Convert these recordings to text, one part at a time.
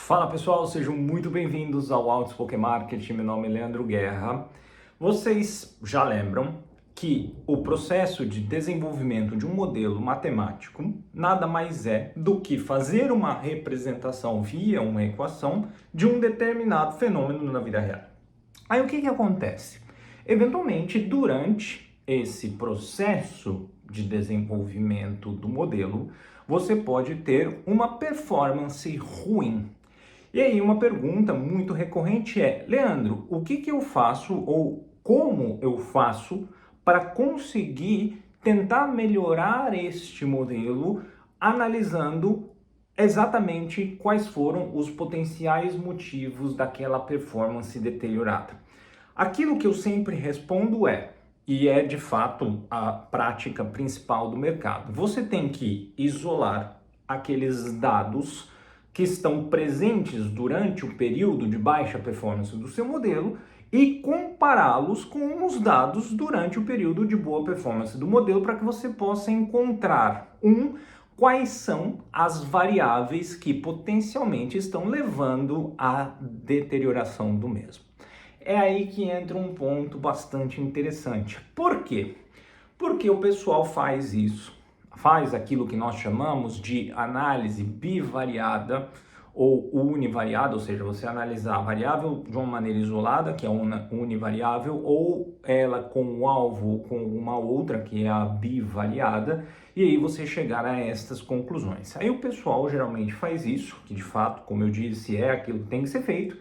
Fala pessoal, sejam muito bem-vindos ao Outspoken Marketing. Meu nome é Leandro Guerra. Vocês já lembram que o processo de desenvolvimento de um modelo matemático nada mais é do que fazer uma representação via uma equação de um determinado fenômeno na vida real. Aí o que acontece? Eventualmente, durante esse processo de desenvolvimento do modelo, você pode ter uma performance ruim. E aí uma pergunta muito recorrente é: Leandro, o que eu faço ou como eu faço para conseguir tentar melhorar este modelo, analisando exatamente quais foram os potenciais motivos daquela performance deteriorada? Aquilo que eu sempre respondo e é de fato a prática principal do mercado, você tem que isolar aqueles dados que estão presentes durante o período de baixa performance do seu modelo e compará-los com os dados durante o período de boa performance do modelo, para que você possa encontrar quais são as variáveis que potencialmente estão levando à deterioração do mesmo. É aí que entra um ponto bastante interessante. Por quê? Porque o pessoal faz isso, faz aquilo que nós chamamos de análise bivariada ou univariada, ou seja, você analisar a variável de uma maneira isolada, que é univariável, ou ela com um alvo com uma outra, que é a bivariada, e aí você chegar a estas conclusões. Aí o pessoal geralmente faz isso, que de fato, como eu disse, é aquilo que tem que ser feito,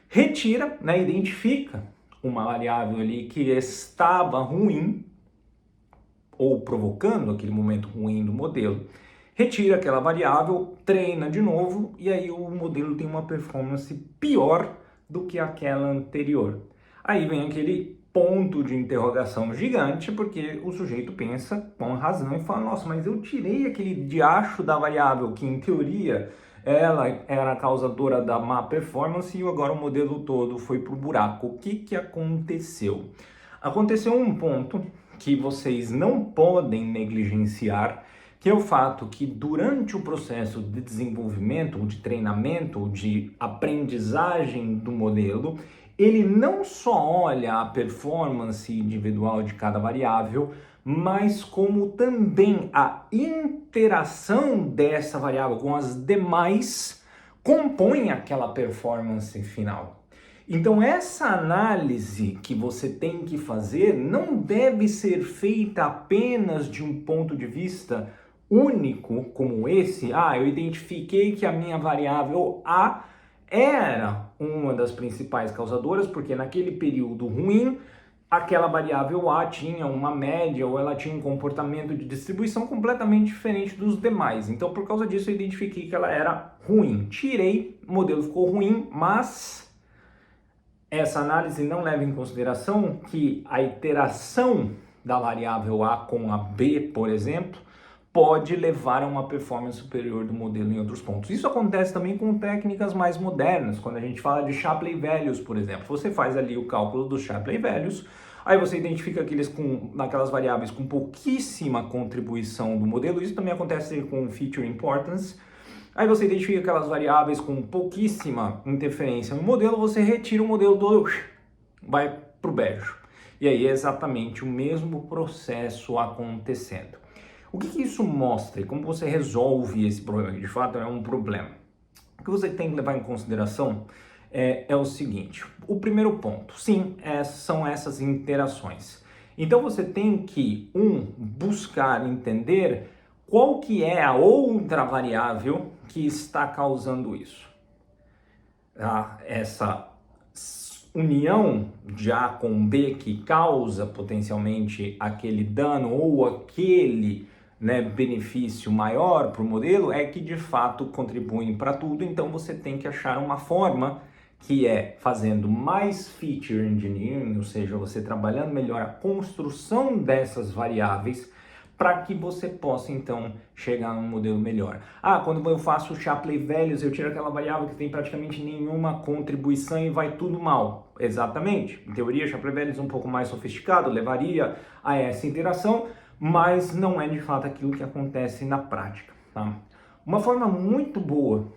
retira, identifica uma variável ali que estava ruim, ou provocando aquele momento ruim do modelo, retira aquela variável, treina de novo e aí o modelo tem uma performance pior do que aquela anterior. Aí vem aquele ponto de interrogação gigante, porque o sujeito pensa com razão e fala: nossa, mas eu tirei aquele diacho da variável que em teoria ela era a causadora da má performance e agora o modelo todo foi pro buraco. O que aconteceu? Aconteceu um ponto que vocês não podem negligenciar, que é o fato que durante o processo de desenvolvimento, de treinamento, de aprendizagem do modelo, ele não só olha a performance individual de cada variável, mas como também a interação dessa variável com as demais compõe aquela performance final. Então essa análise que você tem que fazer não deve ser feita apenas de um ponto de vista único como esse. Eu identifiquei que a minha variável A era uma das principais causadoras, porque naquele período ruim, aquela variável A tinha uma média ou ela tinha um comportamento de distribuição completamente diferente dos demais. Então, por causa disso, eu identifiquei que ela era ruim. Tirei, o modelo ficou ruim, mas essa análise não leva em consideração que a iteração da variável A com a B, por exemplo, pode levar a uma performance superior do modelo em outros pontos. Isso acontece também com técnicas mais modernas, quando a gente fala de Shapley Values, por exemplo. Você faz ali o cálculo dos Shapley Values, aí você identifica aquelas variáveis com pouquíssima contribuição do modelo. Isso também acontece com Feature Importance. Aí você identifica aquelas variáveis com pouquíssima interferência no modelo, você retira o modelo todo, vai para o beijo. E aí é exatamente o mesmo processo acontecendo. O que isso mostra e como você resolve esse problema, que de fato é um problema? O que você tem que levar em consideração é o seguinte: o primeiro ponto, sim, são essas interações. Então você tem que, buscar entender qual que é a outra variável que está causando isso. Essa união de A com B que causa potencialmente aquele dano ou aquele benefício maior para o modelo é que de fato contribuem para tudo. Então você tem que achar uma forma que é fazendo mais feature engineering, ou seja, você trabalhando melhor a construção dessas variáveis para que você possa então chegar num modelo melhor. Quando eu faço o Shapley Values, eu tiro aquela variável que tem praticamente nenhuma contribuição e vai tudo mal. Exatamente. Em teoria, Shapley Values um pouco mais sofisticado levaria a essa interação, mas não é de fato aquilo que acontece na prática, tá? Uma forma muito boa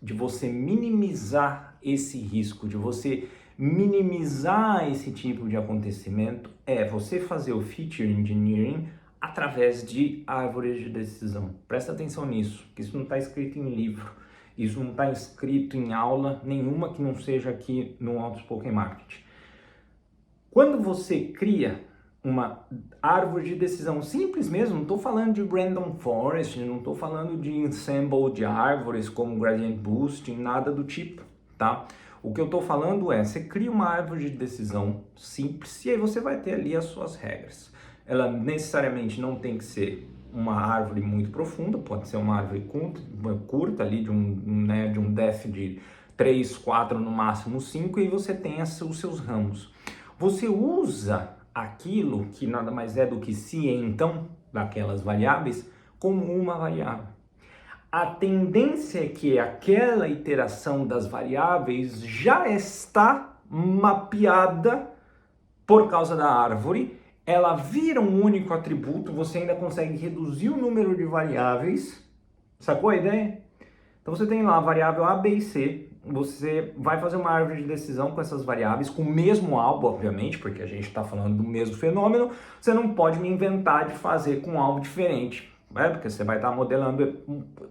de você minimizar esse risco, de você minimizar esse tipo de acontecimento, é você fazer o feature engineering através de árvores de decisão. Presta atenção nisso, que isso não está escrito em livro, isso não está escrito em aula nenhuma que não seja aqui no Outspoken Marketing. Quando você cria uma árvore de decisão simples mesmo, não estou falando de random forest, não estou falando de ensemble de árvores como gradient boosting, nada do tipo, tá? O que eu estou falando é, você cria uma árvore de decisão simples e aí você vai ter ali as suas regras. Ela necessariamente não tem que ser uma árvore muito profunda, pode ser uma árvore curta ali de um depth de 3, 4, no máximo 5, e você tem os seus ramos. Você usa aquilo que nada mais é do que se então daquelas variáveis como uma variável. A tendência é que aquela iteração das variáveis já está mapeada por causa da árvore, ela vira um único atributo, você ainda consegue reduzir o número de variáveis, sacou a ideia? Então você tem lá a variável A, B e C, você vai fazer uma árvore de decisão com essas variáveis, com o mesmo alvo, obviamente, porque a gente está falando do mesmo fenômeno, você não pode me inventar de fazer com alvo diferente, né? Porque você vai estar modelando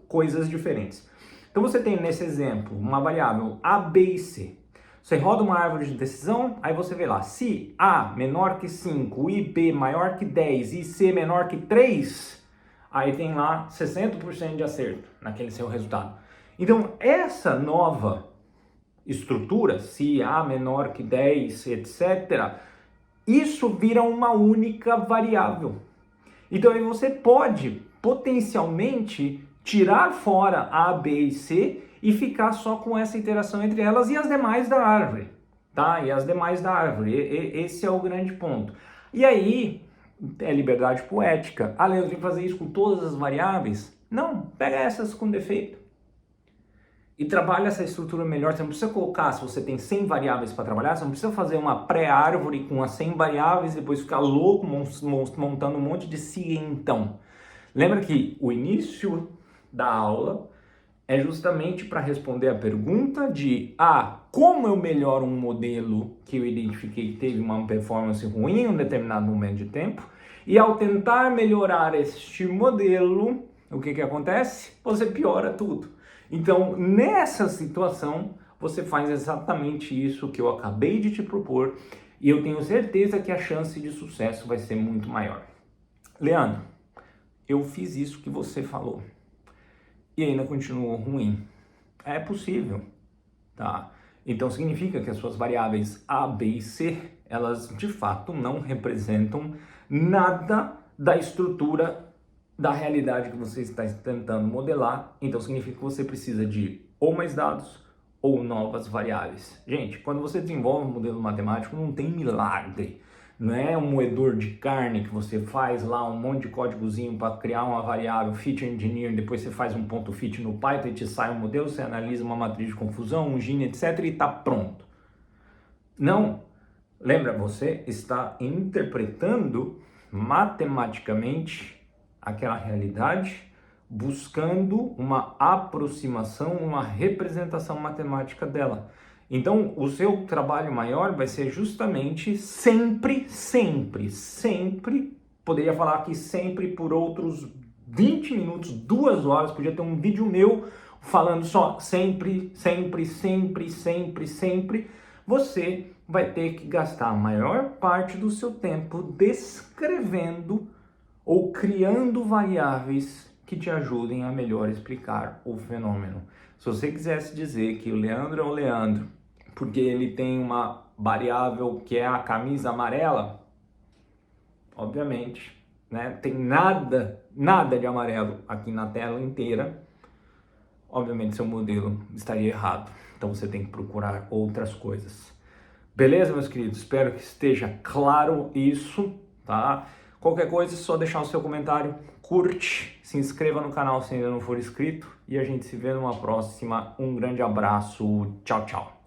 coisas diferentes. Então você tem nesse exemplo uma variável A, B e C. Você roda uma árvore de decisão, aí você vê lá, se A menor que 5, e B maior que 10 e C menor que 3, aí tem lá 60% de acerto naquele seu resultado. Então, essa nova estrutura, se A menor que 10, etc., isso vira uma única variável. Então, aí você pode potencialmente tirar fora A, B e C e ficar só com essa interação entre elas e as demais da árvore, tá? E as demais da árvore, esse é o grande ponto. E aí, é liberdade poética. Ah, Leandro, tem que fazer isso com todas as variáveis? Não, pega essas com defeito e trabalha essa estrutura melhor. Você não precisa colocar, se você tem 100 variáveis para trabalhar, você não precisa fazer uma pré-árvore com as 100 variáveis e depois ficar louco montando um monte de se então. Lembra que o início da aula é justamente para responder a pergunta de como eu melhoro um modelo que eu identifiquei que teve uma performance ruim em um determinado momento de tempo, e ao tentar melhorar este modelo, o que acontece? Você piora tudo. Então, nessa situação, você faz exatamente isso que eu acabei de te propor, e eu tenho certeza que a chance de sucesso vai ser muito maior. Leandro, eu fiz isso que você falou e ainda continuou ruim. É possível, tá? Então significa que as suas variáveis A, B e C, elas de fato não representam nada da estrutura da realidade que você está tentando modelar. Então significa que você precisa de ou mais dados ou novas variáveis. Gente, quando você desenvolve um modelo matemático, não tem milagre. Não é um moedor de carne que você faz lá um monte de códigozinho para criar uma variável, feature engineering, depois você faz um ponto fit no Python e te sai um modelo, você analisa uma matriz de confusão, um Gini, etc. e está pronto. Não. Lembra, você está interpretando matematicamente aquela realidade, buscando uma aproximação, uma representação matemática dela. Então, o seu trabalho maior vai ser justamente sempre, poderia falar aqui sempre por outros 20 minutos, 2 horas, podia ter um vídeo meu falando só sempre, você vai ter que gastar a maior parte do seu tempo descrevendo ou criando variáveis que te ajudem a melhor explicar o fenômeno. Se você quisesse dizer que o Leandro é o Leandro porque ele tem uma variável que é a camisa amarela, obviamente, né? Tem nada de amarelo aqui na tela inteira, obviamente seu modelo estaria errado. Então você tem que procurar outras coisas. Beleza, meus queridos? Espero que esteja claro isso, tá? Qualquer coisa, é só deixar o seu comentário, curte, se inscreva no canal se ainda não for inscrito e a gente se vê numa próxima. Um grande abraço, tchau, tchau.